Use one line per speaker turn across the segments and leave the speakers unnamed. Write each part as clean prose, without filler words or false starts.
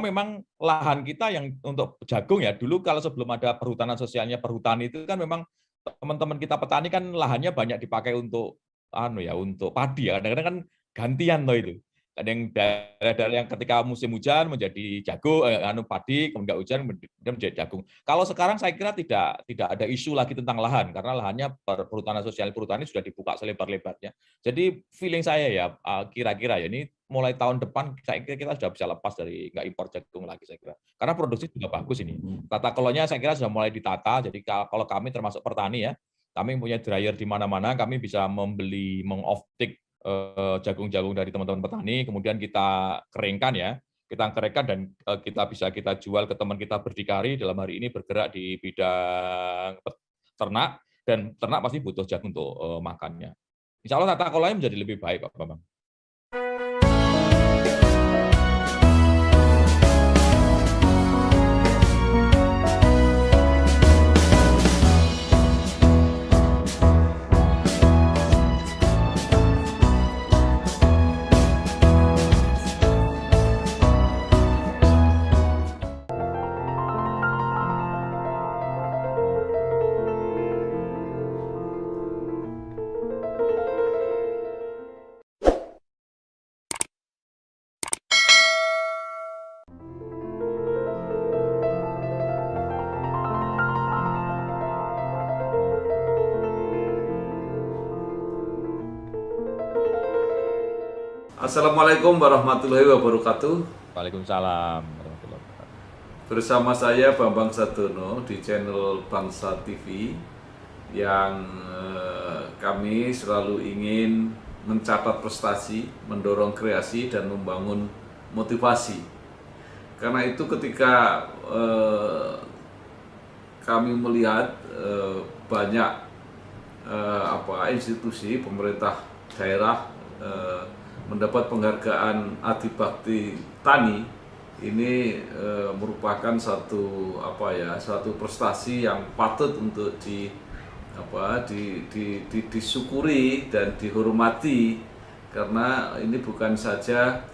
memang lahan kita yang untuk jagung ya, dulu kalau sebelum ada perhutanan sosialnya perhutani itu kan memang teman-teman kita petani kan lahannya banyak dipakai untuk untuk padi ya, kadang-kadang kan gantian toh itu. Ada yang daerah-daerah yang ketika musim hujan menjadi jagung, padi, kemudian hujan kemudian menjadi jagung. Kalau sekarang saya kira tidak ada isu lagi tentang lahan, karena lahannya perhutanan sosial perhutani sudah dibuka selebar-lebarnya. Jadi feeling saya ya, kira-kira ya ini mulai tahun depan saya kira kita sudah bisa lepas dari nggak impor jagung lagi saya kira. Karena produksi juga bagus ini. Tata kelolanya saya kira sudah mulai ditata, jadi kalau kami termasuk petani ya, kami punya dryer di mana-mana, kami bisa meng-off-take jagung-jagung dari teman-teman petani, kemudian kita keringkan ya, kita keringkan dan kita jual ke teman kita berdikari, dalam hari ini bergerak di bidang ternak, dan ternak pasti butuh jagung untuk makannya. Insya Allah tata kelolanya menjadi lebih baik, Pak Bambang.
Assalamualaikum warahmatullahi wabarakatuh.
Waalaikumsalam warahmatullahi wabarakatuh.
Bersama saya Bambang Sadono di channel Bangsa TV yang kami selalu ingin mencatat prestasi, mendorong kreasi dan membangun motivasi. Karena itu ketika kami melihat banyak institusi pemerintah daerah mendapat penghargaan Adibakti Tani, ini merupakan satu prestasi yang patut untuk disyukuri dan dihormati, karena ini bukan saja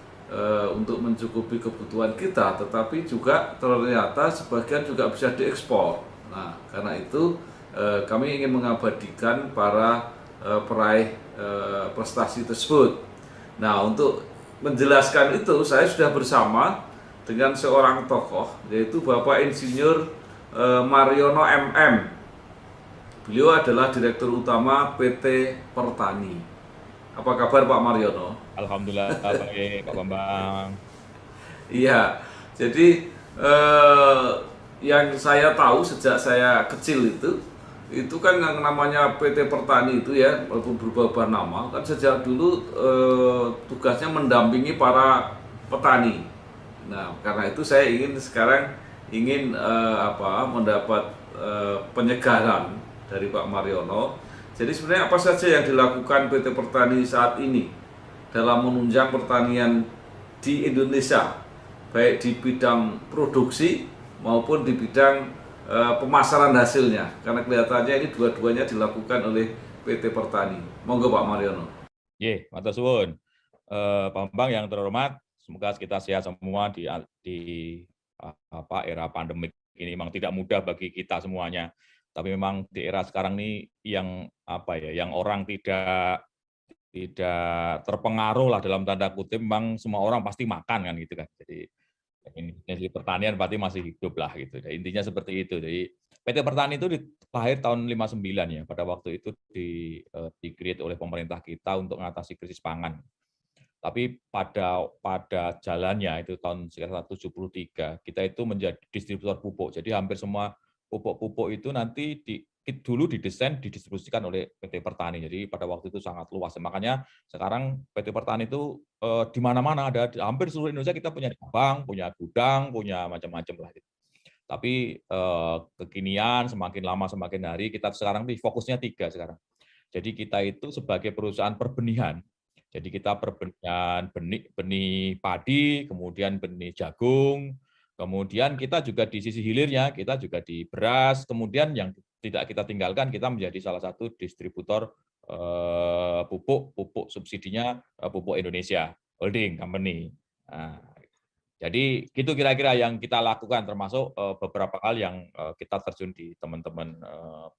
untuk mencukupi kebutuhan kita, tetapi juga ternyata sebagian juga bisa diekspor. Nah, karena itu kami ingin mengabadikan para peraih prestasi tersebut. Nah, untuk menjelaskan itu saya sudah bersama dengan seorang tokoh, yaitu Bapak Insinyur Mariono MM. Beliau adalah Direktur Utama PT Pertani. Apa kabar Pak Mariono?
Alhamdulillah baik, Pak Bambang.
Iya, jadi yang saya tahu sejak saya kecil itu kan yang namanya PT Pertani itu ya, walaupun berubah-ubah nama, kan sejak dulu tugasnya mendampingi para petani. Nah, karena itu saya sekarang ingin mendapat penyegaran dari Pak Mariono. Jadi sebenarnya apa saja yang dilakukan PT Pertani saat ini dalam menunjang pertanian di Indonesia, baik di bidang produksi maupun di bidang pemasaran hasilnya, karena kelihatannya ini dua-duanya dilakukan oleh PT Pertani. Monggo Pak Mariono.
Matur suwun. Pak Bambang yang terhormat, semoga kita sehat semua di era pandemik ini. Memang tidak mudah bagi kita semuanya. Tapi memang di era sekarang ini yang yang orang tidak terpengaruh lah dalam tanda kutip, memang semua orang pasti makan kan gitu kan. Jadi ini pertanian pasti masih hidup lah gitu. Jadi, intinya seperti itu. Jadi PT Pertani itu lahir tahun 59 ya. Pada waktu itu di-create oleh pemerintah kita untuk mengatasi krisis pangan. Tapi pada jalannya itu tahun sekitar 73 kita itu menjadi distributor pupuk. Jadi hampir semua pupuk-pupuk itu nanti dulu didesain didistribusikan oleh PT Pertani. Jadi pada waktu itu sangat luas. Makanya sekarang PT Pertani itu di mana-mana ada, hampir seluruh Indonesia kita punya cabang, punya gudang, punya macam-macam lah. Gitu. Tapi kekinian semakin lama semakin hari kita sekarang fokusnya 3 sekarang. Jadi kita itu sebagai perusahaan perbenihan. Jadi kita perbenihan benih padi, kemudian benih jagung, kemudian kita juga di sisi hilirnya, kita juga di beras, kemudian yang tidak kita tinggalkan, kita menjadi salah satu distributor pupuk subsidinya Pupuk Indonesia Holding Company. Nah, Jadi gitu kira-kira yang kita lakukan, termasuk beberapa hal yang kita terjun di teman-teman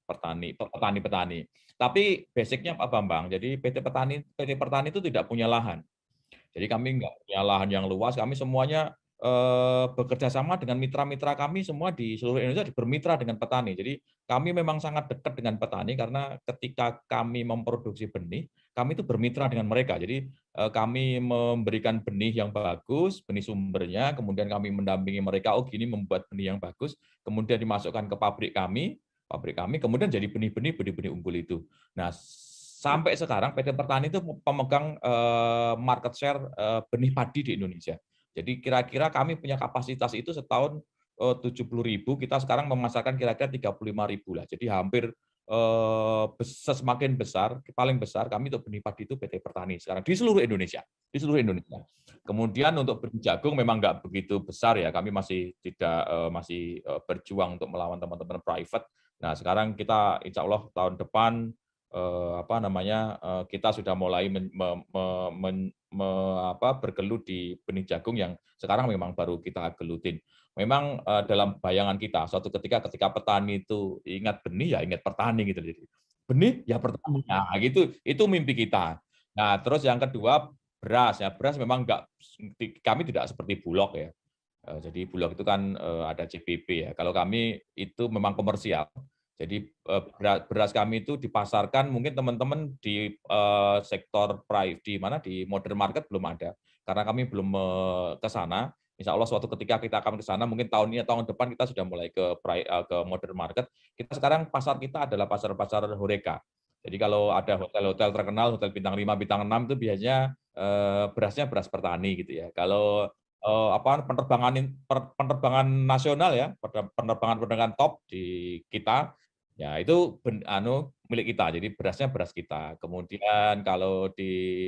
petani-petani. Tapi basicnya Pak Bambang, jadi PT Pertani itu tidak punya lahan. Jadi kami nggak punya lahan yang luas, kami semuanya bekerja sama dengan mitra-mitra kami semua di seluruh Indonesia bermitra dengan petani. Jadi kami memang sangat dekat dengan petani karena ketika kami memproduksi benih, kami itu bermitra dengan mereka. Jadi kami memberikan benih yang bagus, benih sumbernya, kemudian kami mendampingi mereka, oh gini membuat benih yang bagus, kemudian dimasukkan ke pabrik kami, kemudian jadi benih-benih unggul itu. Nah, sampai sekarang PT Pertani itu pemegang market share benih padi di Indonesia. Jadi kira-kira kami punya kapasitas itu setahun 70.000, kita sekarang memasarkan kira-kira 35.000 lah. Jadi hampir semakin besar, paling besar kami untuk benih padi itu PT Pertani sekarang di seluruh Indonesia, di seluruh Indonesia. Kemudian untuk benih jagung memang nggak begitu besar ya, kami masih berjuang untuk melawan teman-teman private. Nah sekarang kita insya Allah tahun depan kita sudah mulai bergelut di benih jagung yang sekarang memang baru kita gelutin. Memang dalam bayangan kita suatu ketika petani itu ingat benih ya ingat petani gitu. Benih ya petani. Nah, gitu itu mimpi kita. Nah, terus yang kedua beras ya. Beras memang kami tidak seperti Bulog ya. Jadi Bulog itu kan ada CPP ya. Kalau kami itu memang komersial. Jadi beras kami itu dipasarkan mungkin teman-teman di sektor private di modern market belum ada karena kami belum ke sana. Insya Allah suatu ketika kita akan ke sana, mungkin tahun ini atau tahun depan kita sudah mulai ke modern market. Kita sekarang pasar kita adalah pasar HoReCa. Jadi kalau ada hotel-hotel terkenal, hotel bintang 5, bintang 6 itu biasanya berasnya beras Pertani gitu ya. Kalau penerbangan nasional ya, penerbangan top di kita ya itu milik kita, jadi berasnya beras kita. Kemudian kalau di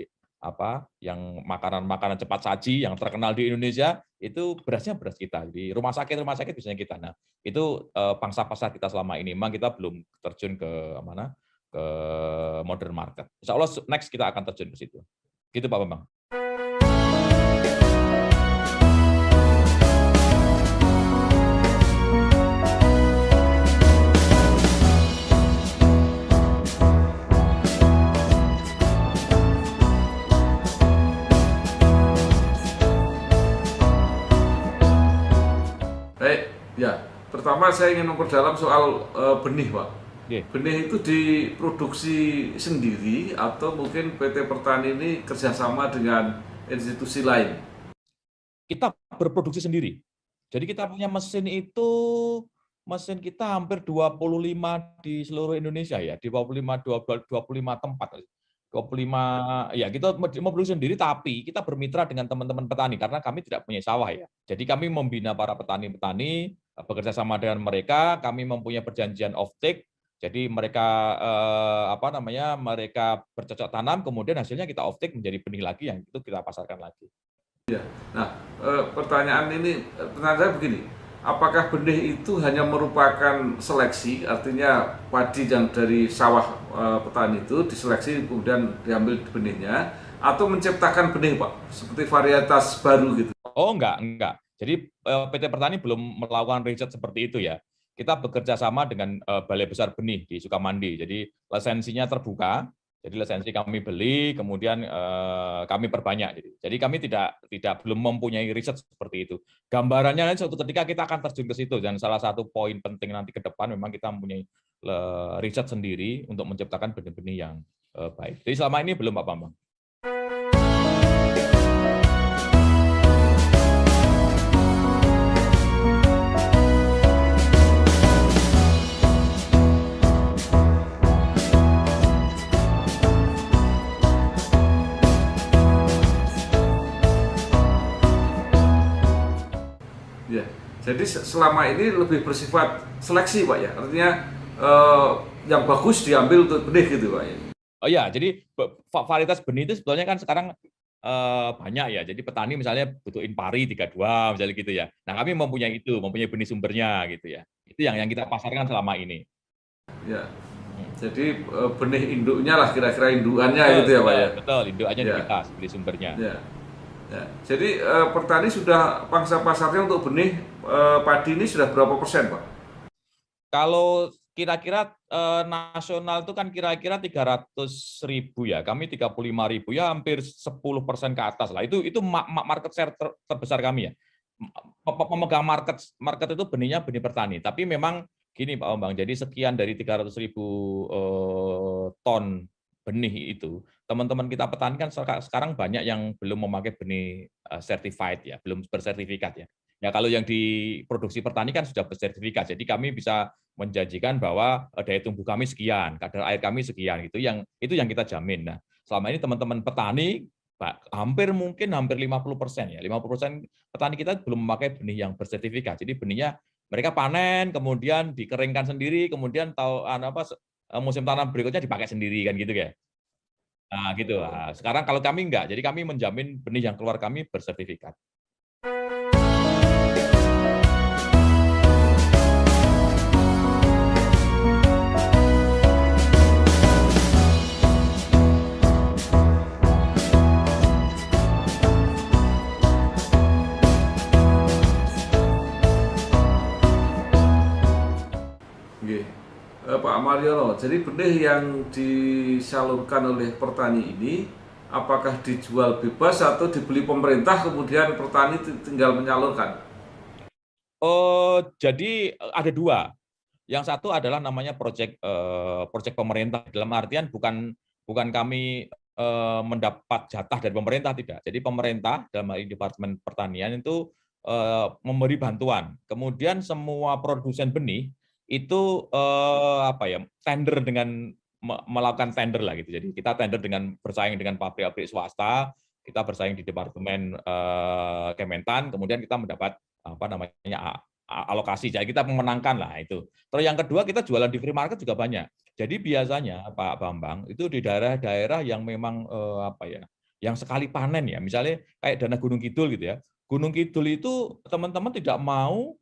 yang makanan cepat saji yang terkenal di Indonesia itu berasnya beras kita. Di rumah sakit biasanya kita. Nah itu pangsa pasar kita selama ini. Memang kita belum terjun ke ke modern market. Insya Allah next kita akan terjun ke situ. Gitu Pak Bambang.
Baik, ya. Pertama saya ingin memperdalam soal benih, Pak.
Yeah.
Benih itu diproduksi sendiri atau mungkin PT Pertani ini kerjasama dengan institusi lain?
Kita berproduksi sendiri. Jadi kita punya mesin kita hampir 25 di seluruh Indonesia ya, di 25 tempat. 25 ya kita memproduksi sendiri tapi kita bermitra dengan teman-teman petani karena kami tidak punya sawah ya. Jadi kami membina para petani-petani, bekerja sama dengan mereka, kami mempunyai perjanjian offtake. Jadi mereka mereka bercocok tanam kemudian hasilnya kita offtake menjadi benih lagi yang itu kita pasarkan lagi.
Ya. Nah, pertanyaan saya begini, apakah benih itu hanya merupakan seleksi, artinya padi yang dari sawah petani itu diseleksi kemudian diambil benihnya, atau menciptakan benih Pak, seperti varietas baru gitu?
Oh enggak. Jadi PT Pertani belum melakukan riset seperti itu ya. Kita bekerja sama dengan Balai Besar Benih di Sukamandi. Jadi lisensinya terbuka. Jadi lisensi kami beli, kemudian kami perbanyak. Jadi kami belum mempunyai riset seperti itu. Gambarannya suatu ketika kita akan terjun ke situ. Dan salah satu poin penting nanti ke depan memang kita mempunyai riset sendiri untuk menciptakan benih-benih yang baik. Jadi selama ini belum Pak Bambang.
Ya, jadi selama ini lebih bersifat seleksi Pak ya, artinya yang bagus diambil untuk benih gitu Pak ya.
Oh ya, jadi varietas benih itu sebetulnya kan sekarang banyak ya. Jadi petani misalnya butuh impari 32 misalnya gitu ya. Nah kami mempunyai benih sumbernya gitu ya. Itu yang kita pasarkan selama ini.
Ya, jadi benih induknya lah kira-kira indukannya gitu ya Pak ya.
Betul, indukannya di kita, benih sumbernya.
Ya. Ya, jadi petani sudah pangsa pasarnya untuk benih padi ini sudah berapa persen, Pak?
Kalau kira-kira nasional itu kan kira-kira 300.000 ya, kami 35.000 ya, hampir 10% ke atas lah. Itu market share terbesar kami ya. Pemegang market itu benihnya benih petani. Tapi memang gini Pak Bambang, jadi sekian dari 300.000 ton benih itu, teman-teman kita petani kan sekarang banyak yang belum memakai benih certified ya, belum bersertifikat ya. Ya kalau yang diproduksi petani kan sudah bersertifikat, jadi kami bisa menjanjikan bahwa daya tumbuh kami sekian, kadar air kami sekian, itu yang kita jamin. Nah, selama ini teman-teman petani hampir 50% ya, 50% petani kita belum memakai benih yang bersertifikat. Jadi benihnya mereka panen, kemudian dikeringkan sendiri, kemudian musim tanam berikutnya dipakai sendiri kan gitu ya. Nah, gitu. Nah, sekarang kalau kami enggak, jadi kami menjamin benih yang keluar kami bersertifikat.
Nggih. Pak Mariono, jadi benih yang disalurkan oleh petani ini apakah dijual bebas atau dibeli pemerintah kemudian petani tinggal menyalurkan?
Jadi ada dua. Yang satu adalah namanya proyek pemerintah. Dalam artian bukan kami mendapat jatah dari pemerintah, tidak. Jadi pemerintah dalam hal ini Departemen Pertanian itu memberi bantuan. Kemudian semua produsen benih itu tender dengan melakukan tender lah gitu. Jadi kita tender dengan bersaing dengan pabrik-pabrik swasta, kita bersaing di Departemen Kementan, kemudian kita mendapat alokasi. Jadi kita memenangkan lah itu. Terus yang kedua kita jualan di free market juga banyak. Jadi biasanya Pak Bambang itu di daerah-daerah yang memang yang sekali panen ya, misalnya kayak Dana Gunung Kidul gitu ya. Gunung Kidul itu teman-teman tidak mau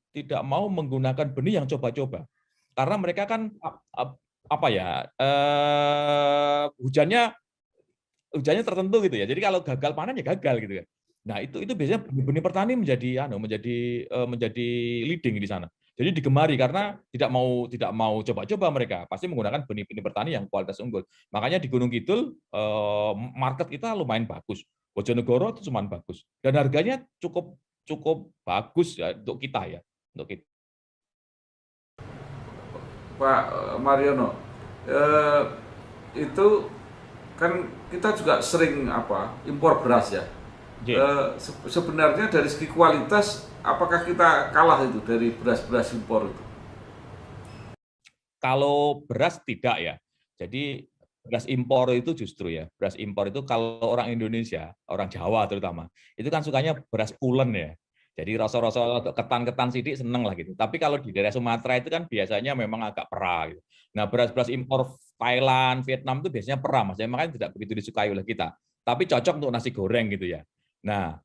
menggunakan benih yang coba-coba. Karena mereka kan hujannya tertentu gitu ya. Jadi kalau gagal panen ya gagal gitu ya. Nah, itu biasanya benih petani menjadi leading di sana. Jadi digemari karena tidak mau coba-coba mereka, pasti menggunakan benih-benih petani yang kualitas unggul. Makanya di Gunung Kidul market kita lumayan bagus. Bojonegoro itu cuma bagus dan harganya cukup bagus ya untuk kita ya, untuk kita.
Pak Mariono, itu kan kita juga sering impor beras ya. Sebenarnya dari segi kualitas apakah kita kalah itu dari beras-beras impor itu?
Kalau beras tidak ya. Jadi beras impor itu justru ya, beras impor itu kalau orang Indonesia, orang Jawa terutama, itu kan sukanya beras pulen ya. Jadi rasa-rasa ketan-ketan sidik seneng lah gitu. Tapi kalau di daerah Sumatera itu kan biasanya memang agak perah gitu. Nah, beras-beras impor Thailand, Vietnam itu biasanya perah, maksudnya makanya tidak begitu disukai oleh kita. Tapi cocok untuk nasi goreng gitu ya. Nah,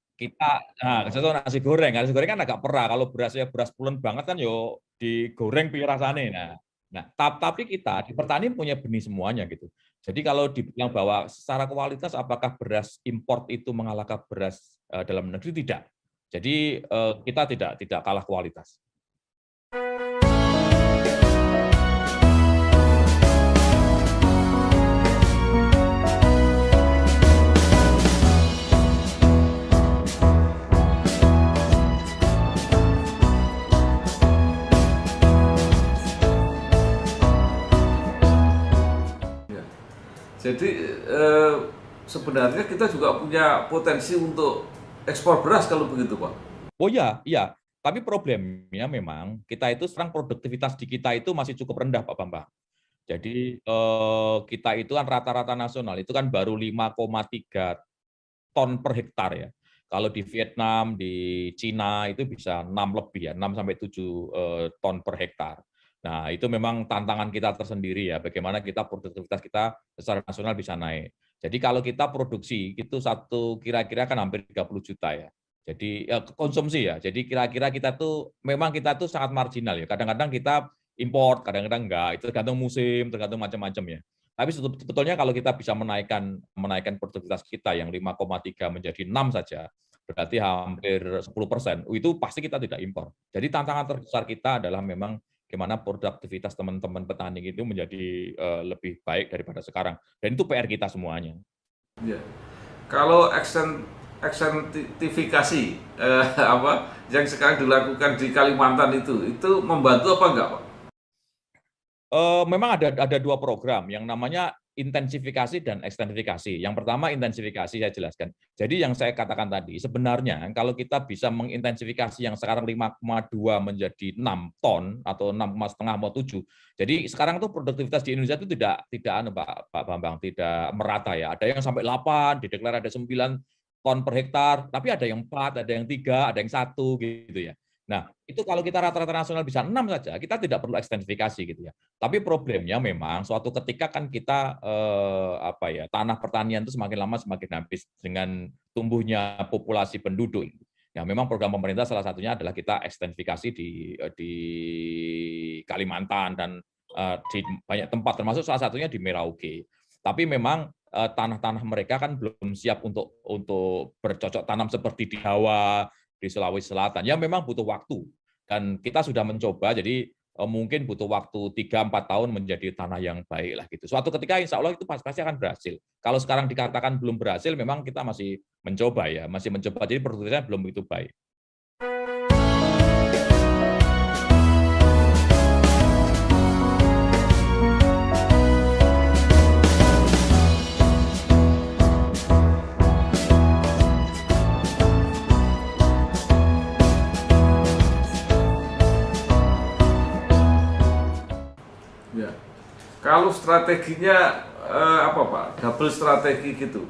cocok nasi goreng. Nasi goreng kan agak perah. Kalau berasnya beras pulen banget kan yo digoreng pilih rasanya. Nah, tapi kita di petani punya benih semuanya gitu. Jadi kalau dibilang bahwa secara kualitas apakah beras import itu mengalahkan beras dalam negeri, tidak. Jadi kita tidak kalah kualitas.
Jadi sebenarnya kita juga punya potensi untuk ekspor beras kalau begitu, Pak.
Oh iya, iya. Tapi problemnya memang kita itu sekarang produktivitas di kita itu masih cukup rendah, Pak Bambang. Jadi kita itu kan rata-rata nasional itu kan baru 5,3 ton per hektar ya. Kalau di Vietnam, di Cina itu bisa 6 lebih ya, 6 sampai 7 ton per hektar. Nah, itu memang tantangan kita tersendiri ya, bagaimana kita produktivitas kita secara nasional bisa naik. Jadi kalau kita produksi itu kira-kira kan hampir 30 juta ya. Jadi konsumsi ya. Jadi kira-kira kita tuh sangat marginal ya. Kadang-kadang kita import, kadang-kadang enggak. Itu tergantung musim, tergantung macam-macam ya. Tapi sebetulnya kalau kita bisa menaikkan produktivitas kita yang 5,3 menjadi 6 saja, berarti hampir 10%, itu pasti kita tidak impor. Jadi tantangan terbesar kita adalah memang gimana produktivitas teman-teman petani itu menjadi lebih baik daripada sekarang. Dan itu PR kita semuanya.
Ya. Kalau eksentifikasi apa yang sekarang dilakukan di Kalimantan itu membantu apa enggak, Pak?
Memang ada dua program yang namanya intensifikasi dan ekstensifikasi. Yang pertama intensifikasi saya jelaskan. Jadi yang saya katakan tadi, sebenarnya kalau kita bisa mengintensifikasi yang sekarang 5,2 menjadi 6 ton atau 6,5 mau 7. Jadi sekarang tuh produktivitas di Indonesia itu tidak Pak Bambang, tidak merata ya. Ada yang sampai 8, dideklar ada 9 ton per hektar, tapi ada yang 4, ada yang 3, ada yang 1 gitu ya. Nah, itu kalau kita rata-rata nasional bisa 6 saja, kita tidak perlu ekstensifikasi gitu ya. Tapi problemnya memang suatu ketika kan kita tanah pertanian itu semakin lama semakin habis dengan tumbuhnya populasi penduduk. Ya memang program pemerintah salah satunya adalah kita ekstensifikasi di Kalimantan dan di banyak tempat termasuk salah satunya di Merauke. Tapi memang tanah-tanah mereka kan belum siap untuk bercocok tanam seperti di Jawa, di Sulawesi Selatan. Ya memang butuh waktu. Dan kita sudah mencoba, jadi mungkin butuh waktu 3-4 tahun menjadi tanah yang baik lah gitu. Suatu ketika insya Allah itu pasti akan berhasil. Kalau sekarang dikatakan belum berhasil, memang kita masih mencoba ya, masih mencoba. Jadi produktivitasnya belum begitu baik.
Ya. Kalau strateginya apa Pak? Double strategi gitu.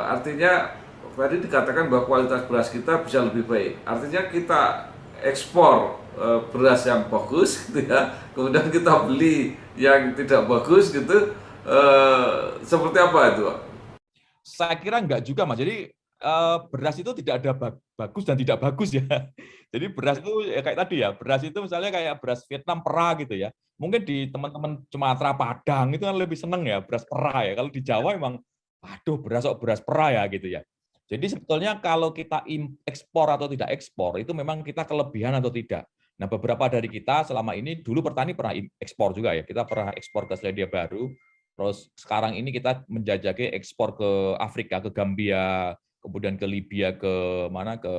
Artinya tadi dikatakan bahwa kualitas beras kita bisa lebih baik. Artinya kita ekspor beras yang bagus gitu ya. Kemudian kita beli yang tidak bagus gitu. Seperti apa itu, Pak?
Saya kira enggak juga, Mas. Jadi beras itu tidak ada bagus dan tidak bagus ya. Jadi beras itu ya kayak tadi ya, beras itu misalnya kayak beras Vietnam perah gitu ya. Mungkin di teman-teman Sumatera Padang itu kan lebih seneng ya beras perah ya. Kalau di Jawa emang aduh beras perah ya gitu ya. Jadi sebetulnya kalau kita ekspor atau tidak ekspor itu memang kita kelebihan atau tidak. Nah, beberapa dari kita selama ini dulu petani pernah ekspor juga ya. Kita pernah ekspor ke Selandia Baru. Terus sekarang ini kita menjajaki ekspor ke Afrika, ke Gambia, kemudian ke Libya, ke mana, ke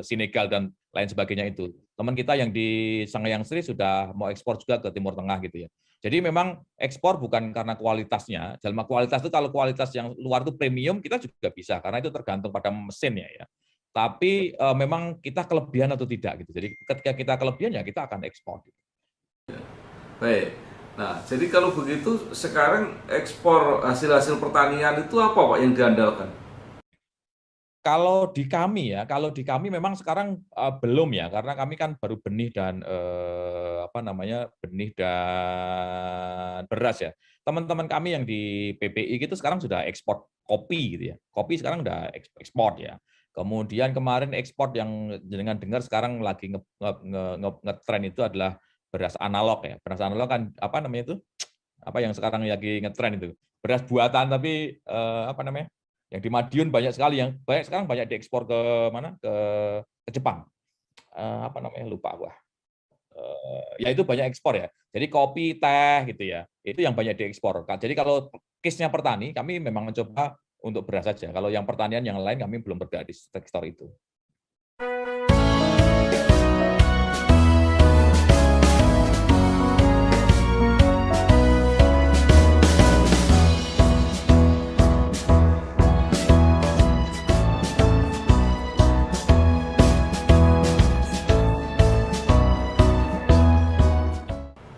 Senegal dan lain sebagainya itu. Teman kita yang di Sanghyang Sri sudah mau ekspor juga ke Timur Tengah gitu ya. Jadi memang ekspor bukan karena kualitasnya. Dalam kualitas itu kalau kualitas yang luar itu premium kita juga bisa karena itu tergantung pada mesinnya ya. Tapi memang kita kelebihan atau tidak gitu. Jadi ketika kita kelebihan ya kita akan ekspor.
Baik. Nah, jadi kalau begitu sekarang ekspor hasil-hasil pertanian itu apa Pak yang diandalkan?
Kalau di kami memang sekarang belum ya, karena kami kan baru benih dan benih dan beras ya. Teman-teman kami yang di PPI gitu sekarang sudah ekspor kopi gitu ya. Kopi sekarang udah ekspor ya. Kemudian kemarin ekspor yang dengan dengar sekarang lagi ngetren itu adalah beras analog ya. Beras analog kan apa namanya itu? Apa yang sekarang lagi ngetren itu? Beras buatan tapi yang di Madiun sekarang banyak diekspor ke mana ke Jepang, lupa gua. Ya itu banyak ekspor ya, jadi kopi teh gitu ya, itu yang banyak diekspor. Jadi kalau case-nya petani kami memang mencoba untuk beras saja, kalau yang pertanian yang lain kami belum bergerak di sektor itu.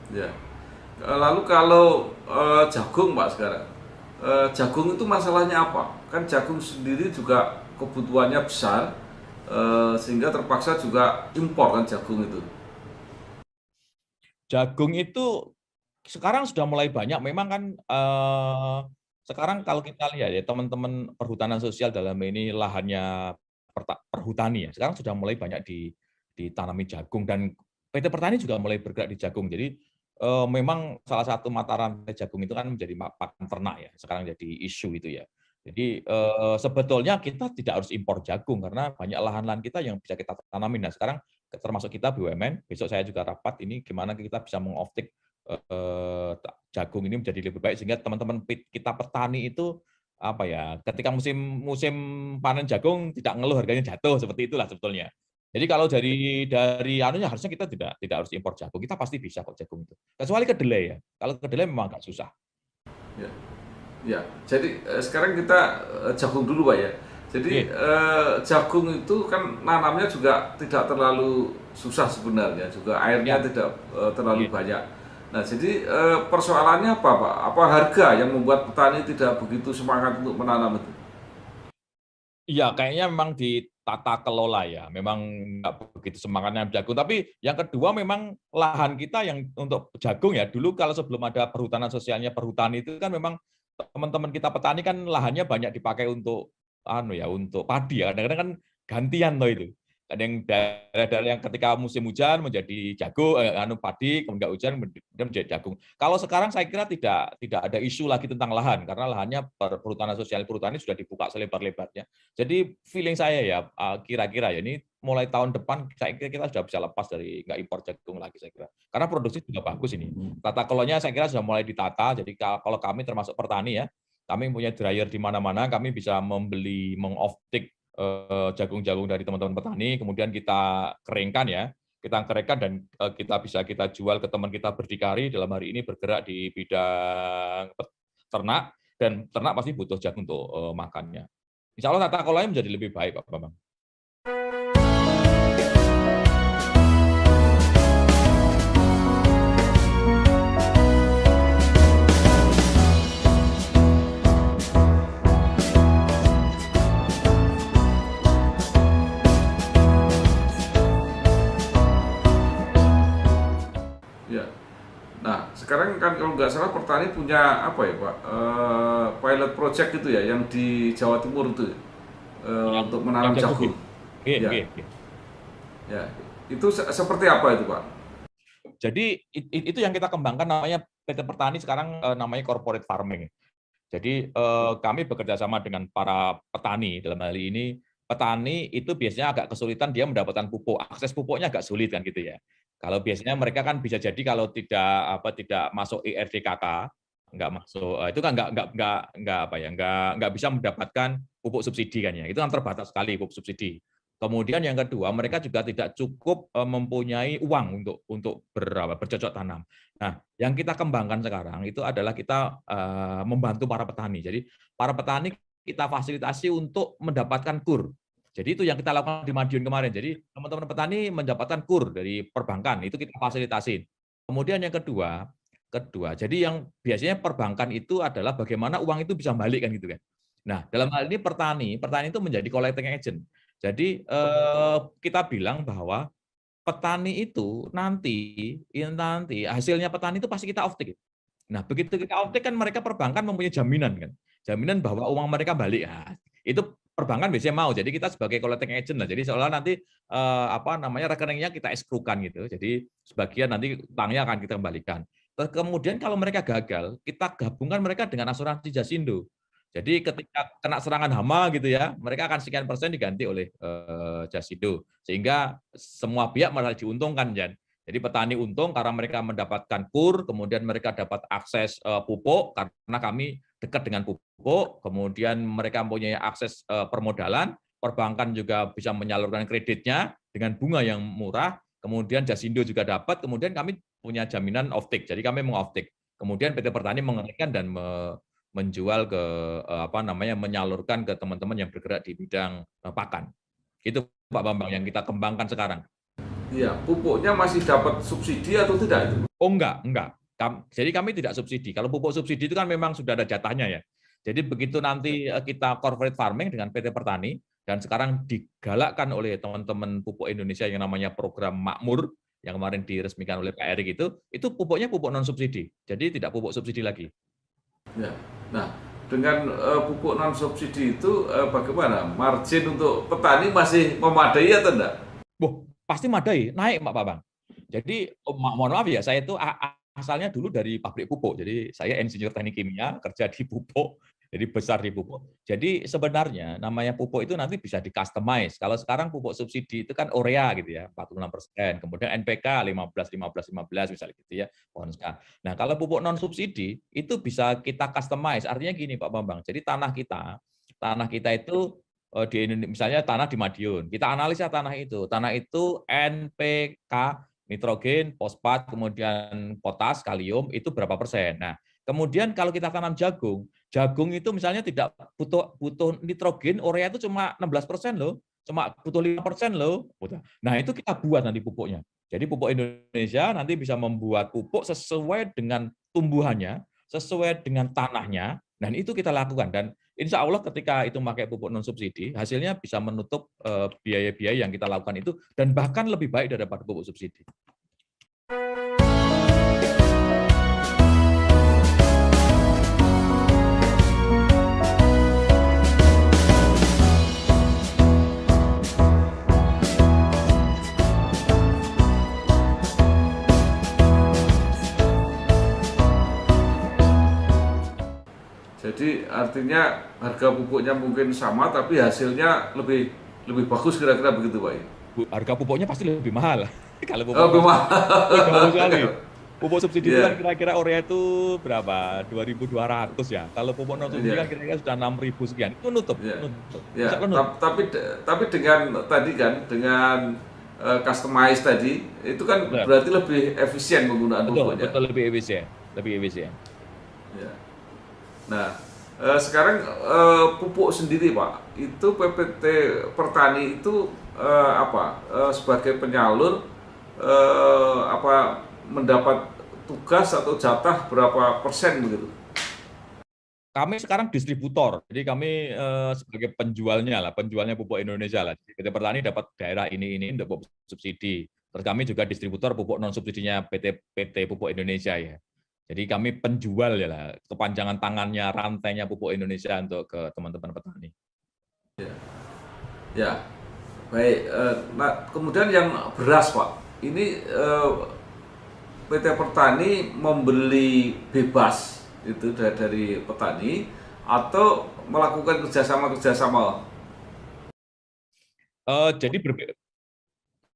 Ya. Lalu kalau jagung Pak sekarang, jagung itu masalahnya apa? Kan jagung sendiri juga kebutuhannya besar, sehingga terpaksa juga impor kan jagung itu.
Jagung itu sekarang sudah mulai banyak, memang kan sekarang kalau kita lihat ya teman-teman perhutanan sosial dalam ini lahannya perhutani ya, sekarang sudah mulai banyak ditanami jagung dan PT Pertani juga mulai bergerak di jagung. Jadi memang salah satu mata rantai jagung itu kan menjadi pakan ternak ya, sekarang jadi isu itu ya. Jadi sebetulnya kita tidak harus impor jagung karena banyak lahan-lahan kita yang bisa kita tanamin. Nah sekarang termasuk kita BUMN, besok saya juga rapat ini gimana kita bisa mengoftik jagung ini menjadi lebih baik sehingga teman-teman kita petani itu apa ya, ketika musim musim panen jagung tidak ngeluh harganya jatuh, seperti itulah sebetulnya. Jadi kalau dari anunya harusnya kita tidak harus impor jagung, kita pasti bisa kok jagung itu. Kecuali kedelai ya. Kalau kedelai memang agak susah.
Ya. Ya, jadi sekarang kita jagung dulu Pak ya. Jadi jagung itu kan nanamnya juga tidak terlalu susah sebenarnya, juga airnya tidak terlalu banyak. Nah, jadi persoalannya apa Pak? Apa harga yang membuat petani tidak begitu semangat untuk menanam itu?
Iya, kayaknya memang di tata kelola ya, memang nggak begitu semangatnya jagung. Tapi yang kedua memang lahan kita yang untuk jagung ya, dulu kalau sebelum ada perhutanan sosialnya perhutani itu kan memang teman-teman kita petani kan lahannya banyak dipakai untuk untuk padi ya. Kadang-kadang kan gantian loh itu. Ada yang daerah-daerah yang ketika musim hujan menjadi jagung, padi, kemudian nggak hujan kemudian menjadi jagung. Kalau sekarang saya kira tidak ada isu lagi tentang lahan karena lahannya perhutanan sosial perhutani sudah dibuka selebar-lebarnya. Jadi feeling saya ya kira-kira ya ini mulai tahun depan saya kira kita sudah bisa lepas dari nggak impor jagung lagi saya kira. Karena produksi juga bagus ini. Tata kelolanya saya kira sudah mulai ditata. Jadi kalau kami termasuk petani ya, kami punya dryer di mana-mana, kami bisa membeli meng-off-take jagung-jagung dari teman-teman petani, kemudian kita keringkan ya, kita keringkan dan kita jual ke teman kita berdikari dalam hari ini bergerak di bidang ternak dan ternak pasti butuh jagung untuk makannya. Insya Allah tata kelolanya menjadi lebih baik Pak Bambang.
Ya. Nah, sekarang kan kalau nggak salah petani punya apa ya Pak? Pilot project itu ya yang di Jawa Timur itu untuk menanam
Yang jagung.
jagung. Ya, ya. Itu seperti apa itu Pak?
Jadi itu yang kita kembangkan namanya PT Pertani sekarang namanya corporate farming. Jadi kami bekerja sama dengan para petani dalam hal ini. Petani itu biasanya agak kesulitan dia mendapatkan pupuk, akses pupuknya agak sulit kan gitu ya. Kalau biasanya mereka kan bisa jadi kalau tidak masuk IRDKK, nggak masuk itu kan nggak bisa mendapatkan pupuk subsidi kan ya. Itu kan terbatas sekali pupuk subsidi. Kemudian yang kedua, mereka juga tidak cukup mempunyai uang untuk bercocok tanam. Nah, yang kita kembangkan sekarang itu adalah kita membantu para petani. Jadi para petani kita fasilitasi untuk mendapatkan KUR. Jadi itu yang kita lakukan di Madiun kemarin. Jadi teman-teman petani mendapatkan KUR dari perbankan, itu kita fasilitasin. Kemudian yang kedua, jadi yang biasanya perbankan itu adalah bagaimana uang itu bisa balik kan gitu kan. Nah, dalam hal ini petani itu menjadi collecting agent. Jadi kita bilang bahwa petani itu nanti hasilnya petani itu pasti kita off-take. Nah, begitu kita off-take kan mereka perbankan mempunyai jaminan kan. Jaminan bahwa uang mereka balik. Nah, itu perbankan biasanya mau. Jadi kita sebagai collecting agent lah. Jadi seolah nanti rekeningnya kita escrow-kan gitu. Jadi sebagian nanti utangnya akan kita kembalikan. Terus kemudian kalau mereka gagal, kita gabungkan mereka dengan asuransi Jasindo. Jadi ketika kena serangan hama gitu ya, mereka akan sekian persen diganti oleh Jasindo. Sehingga semua pihak malah diuntungkan, Jan. Jadi petani untung karena mereka mendapatkan KUR, kemudian mereka dapat akses pupuk karena kami dekat dengan pupuk, kemudian mereka mempunyai akses permodalan, perbankan juga bisa menyalurkan kreditnya dengan bunga yang murah, kemudian Jasindo juga dapat, kemudian kami punya jaminan off-take. Jadi kami meng-off-take. Kemudian PT Pertani mengeringkan dan menjual ke menyalurkan ke teman-teman yang bergerak di bidang pakan. Itu Pak Bambang yang kita kembangkan sekarang.
Iya, pupuknya masih dapat subsidi atau tidak itu?
Oh enggak. Jadi kami tidak subsidi. Kalau pupuk subsidi itu kan memang sudah ada jatahnya ya. Jadi begitu nanti kita corporate farming dengan PT Pertani dan sekarang digalakkan oleh teman-teman pupuk Indonesia yang namanya program Makmur yang kemarin diresmikan oleh Pak Erik itu pupuknya pupuk non subsidi. Jadi tidak pupuk subsidi lagi.
Ya. Nah, dengan pupuk non subsidi itu bagaimana? Margin untuk petani masih memadai atau enggak?
Pasti madai, naik Pak Bambang. Jadi mohon maaf ya, saya itu asalnya dulu dari pabrik pupuk. Jadi saya insinyur teknik kimia, kerja di pupuk, jadi besar di pupuk. Jadi sebenarnya namanya pupuk itu nanti bisa di-customize. Kalau sekarang pupuk subsidi itu kan urea gitu ya, 46%, kemudian NPK 15, 15, 15 misalnya gitu ya. Nah, kalau pupuk non subsidi itu bisa kita customize. Artinya gini Pak Bambang. Jadi tanah kita itu di Indonesia, misalnya tanah di Madiun, kita analisa tanah itu NPK, nitrogen, fosfat, kemudian potas, kalium, itu berapa persen. Nah, kemudian kalau kita tanam jagung, jagung itu misalnya tidak butuh nitrogen, urea itu cuma 16% loh, cuma butuh 5% loh. Nah, itu kita buat nanti pupuknya. Jadi pupuk Indonesia nanti bisa membuat pupuk sesuai dengan tumbuhannya, sesuai dengan tanahnya, dan itu kita lakukan. Dan insya Allah ketika itu pakai pupuk non subsidi, hasilnya bisa menutup biaya-biaya yang kita lakukan itu, dan bahkan lebih baik daripada pupuk subsidi.
Jadi artinya harga pupuknya mungkin sama tapi hasilnya lebih lebih bagus kira-kira begitu Pak ya?
Harga pupuknya pasti lebih mahal. Kalau
Oh,
pupuk non
lebih
subsidi itu jauh sekali.
mahal.
Pupuk subsidi itu kan
Ya,
kira-kira urea itu berapa? 2.200 ya. Kalau pupuk non subsidi kan
ya,
kira-kira sudah 6.000 sekian. Itu nutup,
ya,
nutup.
ya.
Insya Allah nutup.
Tapi dengan tadi kan dengan customize tadi itu kan
Betul,
berarti lebih efisien penggunaan
betul,
pupuknya.
betul, lebih efisien, lebih efisien.
Ya. Nah, sekarang pupuk sendiri Pak, itu PPT Pertani itu sebagai penyalur apa mendapat tugas atau jatah berapa persen begitu?
Kami sekarang distributor, jadi kami sebagai penjualnya pupuk Indonesia lah. Jadi PT Pertani dapat daerah ini untuk pupuk subsidi. Terus kami juga distributor pupuk non subsidinya PT Pupuk Indonesia ya. Jadi kami penjual ya lah, kepanjangan tangannya, rantainya pupuk Indonesia untuk ke teman-teman petani.
Ya, baik. Nah, kemudian yang beras Pak, ini PT Pertani membeli bebas itu dari petani atau melakukan kerjasama-kerjasama.
Jadi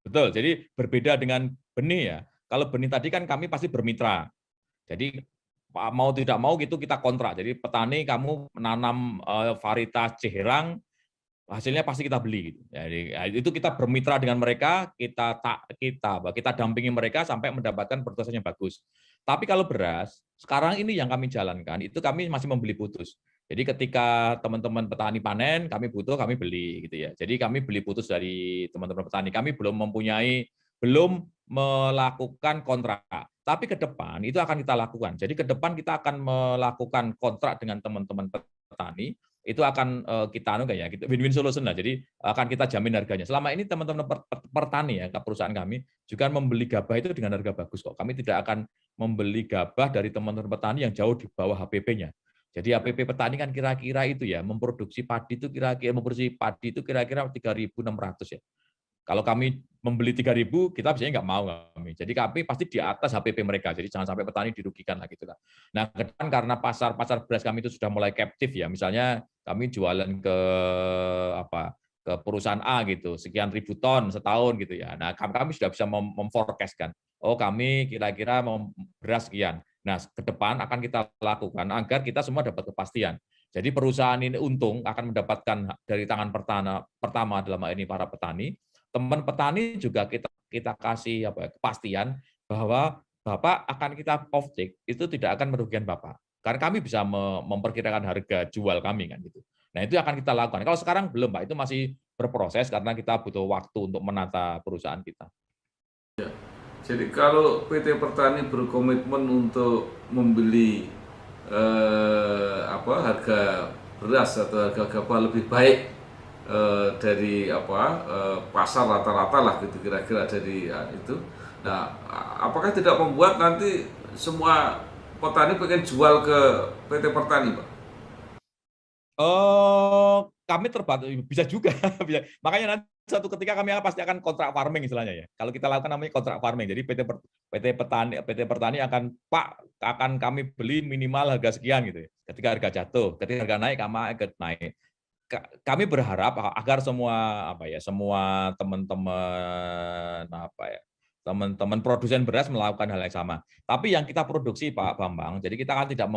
betul, jadi berbeda dengan benih ya. Kalau benih tadi kan kami pasti bermitra. Jadi mau tidak mau gitu kita kontrak. Jadi petani kamu menanam varietas Ciherang, hasilnya pasti kita beli gitu. Jadi itu kita bermitra dengan mereka, kita dampingi mereka sampai mendapatkan pertukasan yang bagus. Tapi kalau beras, sekarang ini yang kami jalankan itu kami masih membeli putus. Jadi ketika teman-teman petani panen, kami beli gitu ya. Jadi kami beli putus dari teman-teman petani. Kami belum melakukan kontrak. Tapi ke depan itu akan kita lakukan. Jadi ke depan kita akan melakukan kontrak dengan teman-teman petani, itu akan kita win-win solution lah. Jadi akan kita jamin harganya. Selama ini teman-teman petani ya, perusahaan kami juga membeli gabah itu dengan harga bagus kok. Kami tidak akan membeli gabah dari teman-teman petani yang jauh di bawah HPP-nya. Jadi HPP petani kan kira-kira itu ya, memproduksi padi itu kira-kira 3.600 ya. Kalau kami membeli 3.000, kita biasanya nggak mau kami. Jadi kami pasti di atas HPP mereka. Jadi jangan sampai petani dirugikan lah gitu lah. Nah, ke depan karena pasar beras kami itu sudah mulai captive ya. Misalnya kami jualan ke perusahaan A gitu, sekian ribu ton setahun gitu ya. Nah, kami sudah bisa memforecast-kan. Oh, kami kira-kira beras sekian. Nah, ke depan akan kita lakukan agar kita semua dapat kepastian. Jadi perusahaan ini untung akan mendapatkan dari tangan pertama dalam hal ini para petani. Teman petani juga kita kasih kepastian bahwa Bapak akan kita off-take itu tidak akan merugikan Bapak. Karena kami bisa memperkirakan harga jual kami kan gitu. Nah, itu akan kita lakukan. Kalau sekarang belum, Pak, itu masih berproses karena kita butuh waktu untuk menata perusahaan kita.
Jadi kalau PT Pertani berkomitmen untuk membeli harga beras atau harga gabah lebih baik dari pasar rata-rata lah gitu kira-kira dari itu. Nah, apakah tidak membuat nanti semua petani pengen jual ke PT Pertani, Pak?
Kami terbatas bisa juga. Makanya nanti suatu ketika kami pasti akan kontrak farming istilahnya ya. Kalau kita lakukan namanya kontrak farming. Jadi PT Pertani akan kami beli minimal harga sekian gitu ya. Ketika harga jatuh, ketika harga naik kami ikut naik. Kami berharap agar semua teman-teman produsen beras melakukan hal yang sama. Tapi yang kita produksi Pak Bambang, jadi kita kan tidak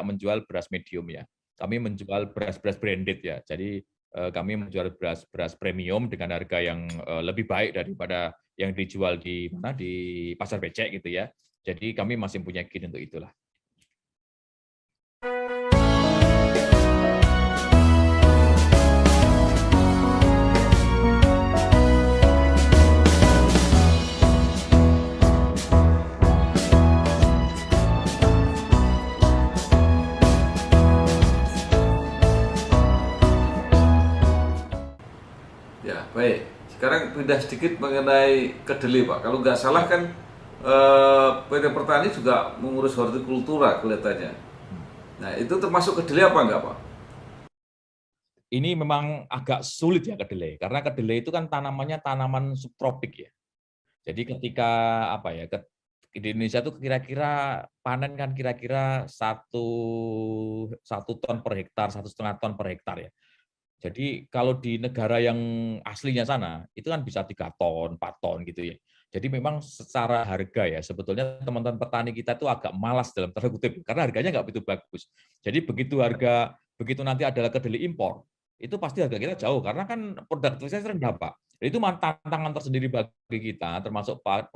menjual beras medium ya. Kami menjual beras-beras branded ya. Jadi kami menjual beras premium dengan harga yang lebih baik daripada yang dijual di pasar becek gitu ya. Jadi kami masih punya kit untuk itulah.
Baik, sekarang pindah sedikit mengenai kedelai Pak. Kalau nggak salah kan PT Pertani juga mengurus hortikultura kelihatannya. Nah itu termasuk kedelai apa enggak Pak?
Ini memang agak sulit ya kedelai, karena kedelai itu kan tanamannya tanaman subtropik ya. Jadi ketika di Indonesia itu kira-kira panen kan kira-kira 1 ton per hektar, 1,5 ton per hektar ya. Jadi kalau di negara yang aslinya sana, itu kan bisa 3 ton, 4 ton gitu ya. Jadi memang secara harga ya, sebetulnya teman-teman petani kita itu agak malas dalam tanda kutip, karena harganya nggak begitu bagus. Jadi begitu nanti adalah kedelai impor, itu pasti harga kita jauh, karena kan produktivitasnya rendah Pak. Jadi itu tantangan tersendiri bagi kita, termasuk para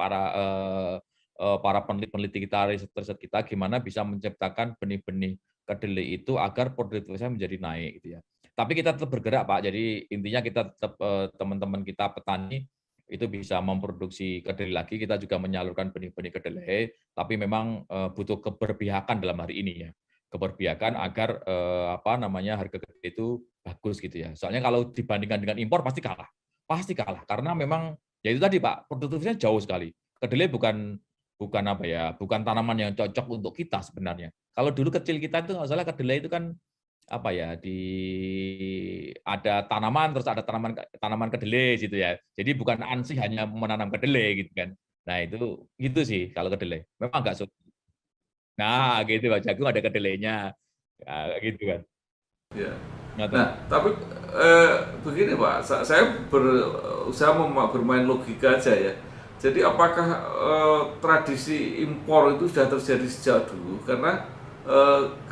peneliti kita, riset kita, gimana bisa menciptakan benih-benih kedelai itu agar produktivitasnya menjadi naik gitu ya. Tapi kita tetap bergerak Pak, jadi intinya kita tetap teman-teman kita petani itu bisa memproduksi kedelai lagi, kita juga menyalurkan benih-benih kedelai, tapi memang butuh keberpihakan dalam hari ini ya, keberpihakan agar harga kedelai itu bagus gitu ya. Soalnya kalau dibandingkan dengan impor pasti kalah, karena memang ya itu tadi Pak, produktivitasnya jauh sekali. Kedelai bukan tanaman yang cocok untuk kita sebenarnya. Kalau dulu kecil kita itu nggak salah kedelai itu kan ada tanaman terus ada tanaman kedelai gitu ya. Jadi bukan ansih hanya menanam kedelai gitu kan. Nah, itu gitu sih kalau kedelai. Memang agak sulit. Nah, gitu Pak, jagung ada kedelainya. Ya, gitu kan.
Ya. Nah, tapi begini Pak, saya berusaha bermain logika aja ya. Jadi apakah tradisi impor itu sudah terjadi sejak dulu? Karena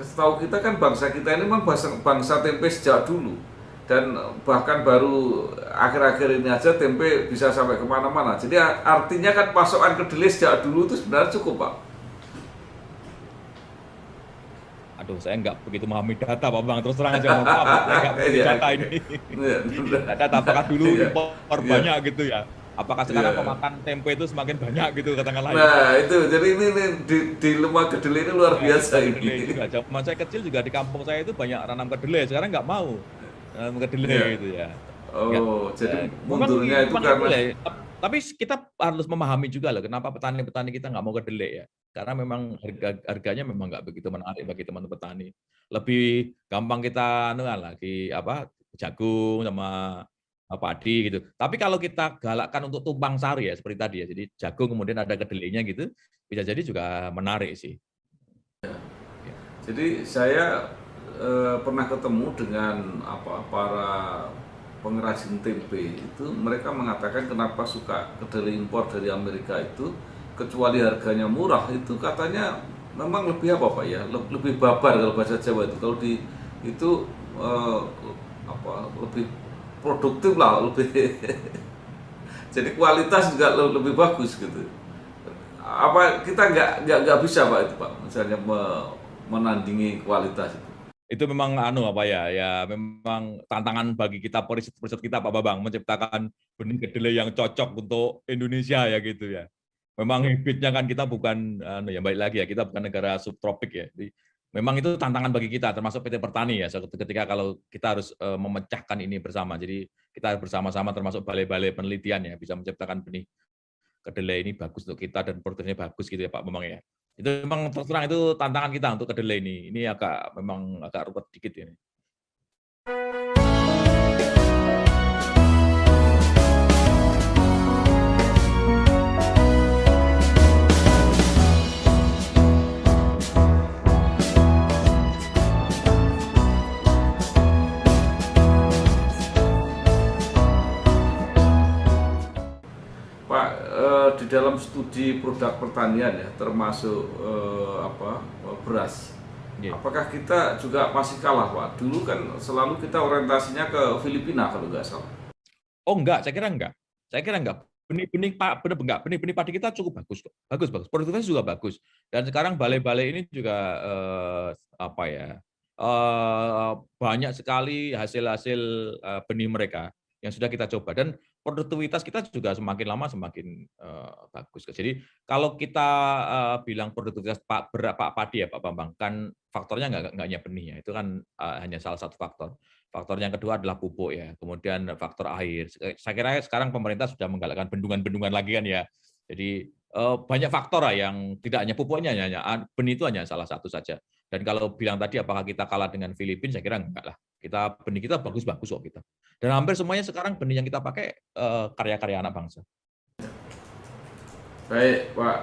setahu kita kan bangsa kita ini memang bangsa tempe sejak dulu, dan bahkan baru akhir-akhir ini aja tempe bisa sampai kemana-mana. Jadi artinya kan pasokan kedelai sejak dulu itu sebenarnya cukup Pak.
Aduh, saya nggak begitu memahami data Pak Bang, terus terang aja saya nggak mengerti data ini. Data apakah dulu impor banyak gitu ya? Apakah sekarang pemakan tempe itu semakin banyak gitu katakanlah?
Nah itu, jadi ini dilema kedelai ini luar biasa ini.
Zaman saya kecil juga di kampung saya itu banyak tanam kedelai, sekarang nggak mau tanam kedelai gitu ya.
Oh, jadi mundurnya itu karena.
Tapi kita harus memahami juga loh, kenapa petani-petani kita nggak mau kedelai ya. Karena memang harganya memang nggak begitu menarik bagi teman petani. Lebih gampang kita jagung sama padi gitu. Tapi kalau kita galakkan untuk tumpang sari ya seperti tadi ya, jadi jagung kemudian ada kedelainya gitu, bisa jadi juga menarik sih.
Ya. Jadi saya pernah ketemu dengan para pengrajin tempe itu, mereka mengatakan kenapa suka kedelai impor dari Amerika itu, kecuali harganya murah itu katanya memang lebih lebih babar kalau bahasa Jawa itu. Kalau lebih produktif lah, lebih jadi kualitas juga lebih bagus gitu. Apa kita nggak bisa Pak itu Pak, misalnya menandingi kualitas itu?
Itu memang memang tantangan bagi kita riset kita Pak Babang, menciptakan benih kedelai yang cocok untuk Indonesia ya gitu ya. Memang habitnya kan kita bukan baik lagi ya, kita bukan negara subtropik ya. Jadi, memang itu tantangan bagi kita, termasuk PT Pertani ya, ketika kalau kita harus memecahkan ini bersama. Jadi kita bersama-sama termasuk balai-balai penelitian ya, bisa menciptakan benih kedelai ini bagus untuk kita dan produknya bagus gitu ya Pak Bambang ya. Itu memang terus terang itu tantangan kita untuk kedelai ini. Ini memang agak ruwet dikit ini.
di dalam studi produk pertanian ya, termasuk beras.
Iya.
Apakah kita juga masih kalah, Pak? Dulu kan selalu kita orientasinya ke Filipina kalau nggak salah.
Oh enggak, saya kira enggak. Saya kira enggak. Benih-benih enggak, benih-benih padi kita cukup bagus kok. Bagus, bagus. Produktivitas juga bagus. Dan sekarang balai-balai ini juga apa ya? Banyak sekali hasil-hasil benih mereka yang sudah kita coba dan produktivitas kita juga semakin lama semakin bagus. Jadi kalau kita bilang produktivitas Pak padi ya Pak Bambang, kan faktornya enggak hanya benih ya, itu kan hanya salah satu faktor. Faktor yang kedua adalah pupuk ya, kemudian faktor air. Saya kira sekarang pemerintah sudah menggalakkan bendungan-bendungan lagi kan ya. Jadi banyak faktor lah yang tidak hanya pupuknya, hanya benih itu hanya salah satu saja. Dan kalau bilang tadi apakah kita kalah dengan Filipina, saya kira enggak lah. Benih kita bagus-bagus kok kita. Dan hampir semuanya sekarang benih yang kita pakai karya-karya anak bangsa.
Baik, Pak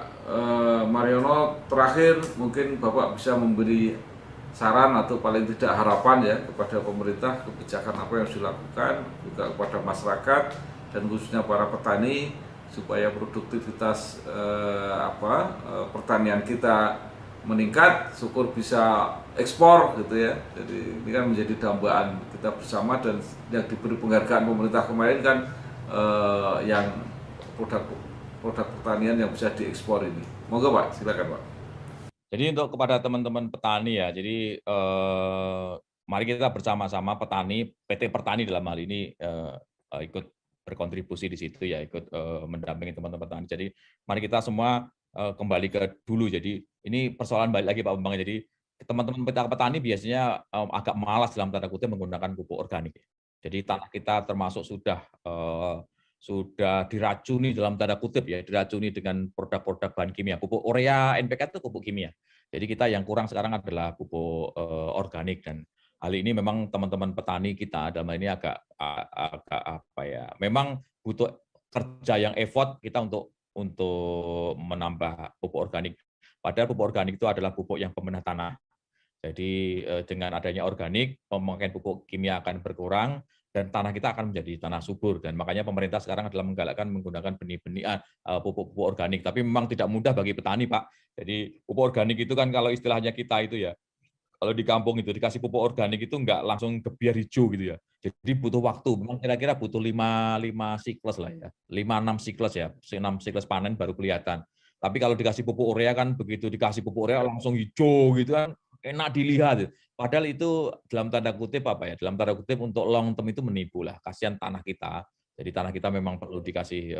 Mariono, terakhir mungkin Bapak bisa memberi saran atau paling tidak harapan ya kepada pemerintah, kebijakan apa yang harus dilakukan, juga kepada masyarakat dan khususnya para petani supaya produktivitas pertanian kita meningkat, syukur bisa ekspor gitu ya. Jadi ini kan menjadi dambaan kita bersama dan yang diberi penghargaan pemerintah kemarin kan yang produk pertanian yang bisa diekspor ini. Moga Pak, silakan Pak.
Jadi untuk kepada teman-teman petani ya, jadi mari kita bersama-sama petani, PT Pertani dalam hal ini ikut berkontribusi di situ ya, ikut mendampingi teman-teman petani. Jadi mari kita semua kembali ke dulu. Jadi ini persoalan balik lagi Pak Bambang. Jadi teman-teman petani biasanya agak malas dalam tanda kutip menggunakan pupuk organik. Jadi tanah kita termasuk sudah diracuni dalam tanda kutip ya, diracuni dengan produk-produk bahan kimia. Pupuk urea, NPK itu pupuk kimia. Jadi kita yang kurang sekarang adalah pupuk organik dan hal ini memang teman-teman petani kita dalam hal ini agak apa ya, memang butuh kerja yang effort kita untuk menambah pupuk organik. Padahal pupuk organik itu adalah pupuk yang pemenah tanah. Jadi dengan adanya organik, pemakaian pupuk kimia akan berkurang dan tanah kita akan menjadi tanah subur. Dan makanya pemerintah sekarang adalah menggalakkan menggunakan benih-benih pupuk-pupuk organik. Tapi memang tidak mudah bagi petani, Pak. Jadi pupuk organik itu kan kalau istilahnya kita itu ya, kalau di kampung itu dikasih pupuk organik itu nggak langsung gebiar hijau gitu ya. Jadi butuh waktu, memang kira-kira butuh 5 siklus lah ya, 5-6 siklus ya, 6 siklus panen baru kelihatan. Tapi kalau dikasih pupuk urea kan begitu dikasih pupuk urea langsung hijau gitu kan, enak dilihat. Padahal itu dalam tanda kutip apa ya? Dalam tanda kutip untuk long term itu menipu lah. Kasihan tanah kita. Jadi tanah kita memang perlu dikasih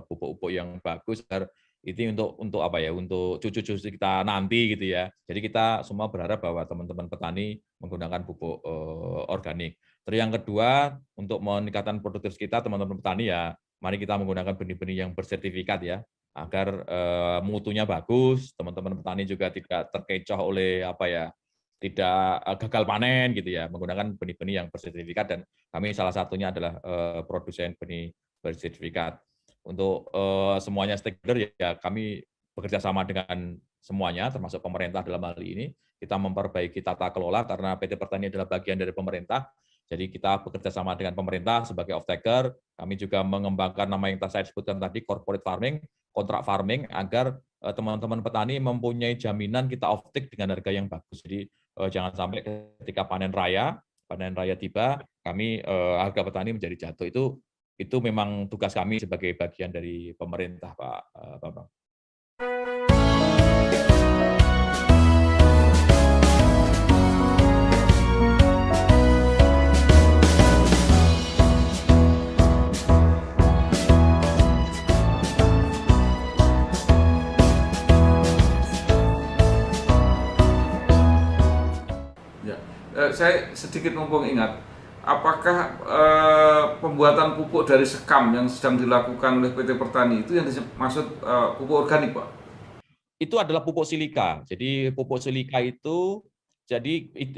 pupuk-pupuk yang bagus agar itu untuk apa ya? Untuk cucu-cucu kita nanti gitu ya. Jadi kita semua berharap bahwa teman-teman petani menggunakan pupuk organik. Terus yang kedua, untuk meningkatkan produktivitas kita teman-teman petani ya, mari kita menggunakan benih-benih yang bersertifikat ya, agar mutunya bagus, teman-teman petani juga tidak terkecoh oleh apa ya, tidak gagal panen gitu ya, menggunakan benih-benih yang bersertifikat dan kami salah satunya adalah produsen benih bersertifikat. Untuk semuanya stakeholder ya kami bekerja sama dengan semuanya termasuk pemerintah dalam hal ini, kita memperbaiki tata kelola karena PT Pertanian adalah bagian dari pemerintah. Jadi kita bekerja sama dengan pemerintah sebagai off-taker, kami juga mengembangkan nama yang saya sebutkan tadi corporate farming, kontrak farming agar teman-teman petani mempunyai jaminan kita off-take dengan harga yang bagus. Jadi jangan sampai ketika panen raya tiba, kami harga petani menjadi jatuh. Itu memang tugas kami sebagai bagian dari pemerintah, Pak Bambang.
Saya sedikit mumpung ingat, apakah pembuatan pupuk dari sekam yang sedang dilakukan oleh PT Pertani itu yang dimaksud pupuk organik, Pak?
Itu adalah pupuk silika. Jadi pupuk silika itu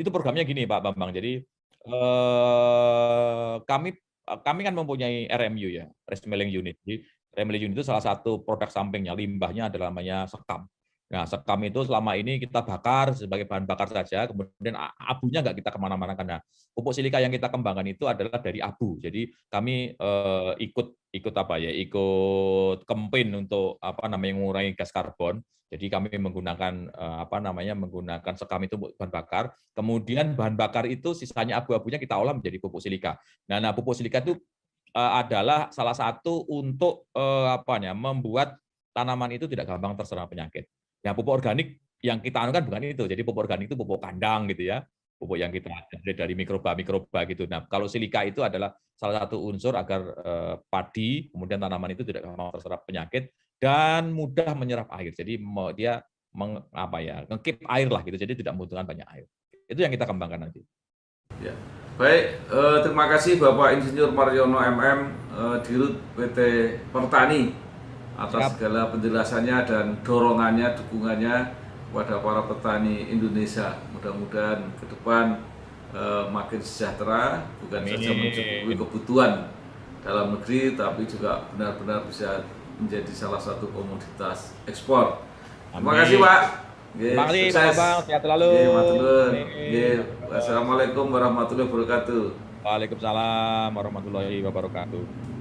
programnya gini, Pak Bambang. Jadi kami kan mempunyai RMU ya, Rice Milling Unit. Jadi RMU itu salah satu produk sampingnya, limbahnya adalah namanya sekam. Nah, sekam itu selama ini kita bakar sebagai bahan bakar saja, kemudian abunya nggak kita kemana-mana, karena pupuk silika yang kita kembangkan itu adalah dari abu. Jadi kami ikut apa ya, ikut campaign untuk apa namanya mengurangi gas karbon. Jadi kami menggunakan apa namanya menggunakan sekam itu untuk bahan bakar. Kemudian bahan bakar itu sisanya abu-abunya kita olah menjadi pupuk silika. Nah pupuk silika itu adalah salah satu untuk apa ya, membuat tanaman itu tidak gampang terserang penyakit. Nah, pupuk organik yang kita anukan bukan itu. Jadi pupuk organik itu pupuk kandang gitu ya. Pupuk yang kita dari mikroba gitu. Nah, kalau silika itu adalah salah satu unsur agar padi kemudian tanaman itu tidak gampang terserap penyakit dan mudah menyerap air. Jadi dia apa ya, ngekip air lah gitu. Jadi tidak membutuhkan banyak air. Itu yang kita kembangkan nanti.
Ya. Baik, terima kasih Bapak Insinyur Mariono MM, Dirut PT Pertani atas segala penjelasannya dan dorongannya, dukungannya kepada para petani Indonesia. Mudah-mudahan ke depan makin sejahtera, bukan saja mencukupi kebutuhan dalam negeri, tapi juga benar-benar bisa menjadi salah satu komoditas ekspor. Terima kasih Pak.
Terima kasih Bang, sehat selalu.
Wassalamualaikum warahmatullahi wabarakatuh.
Waalaikumsalam warahmatullahi wabarakatuh.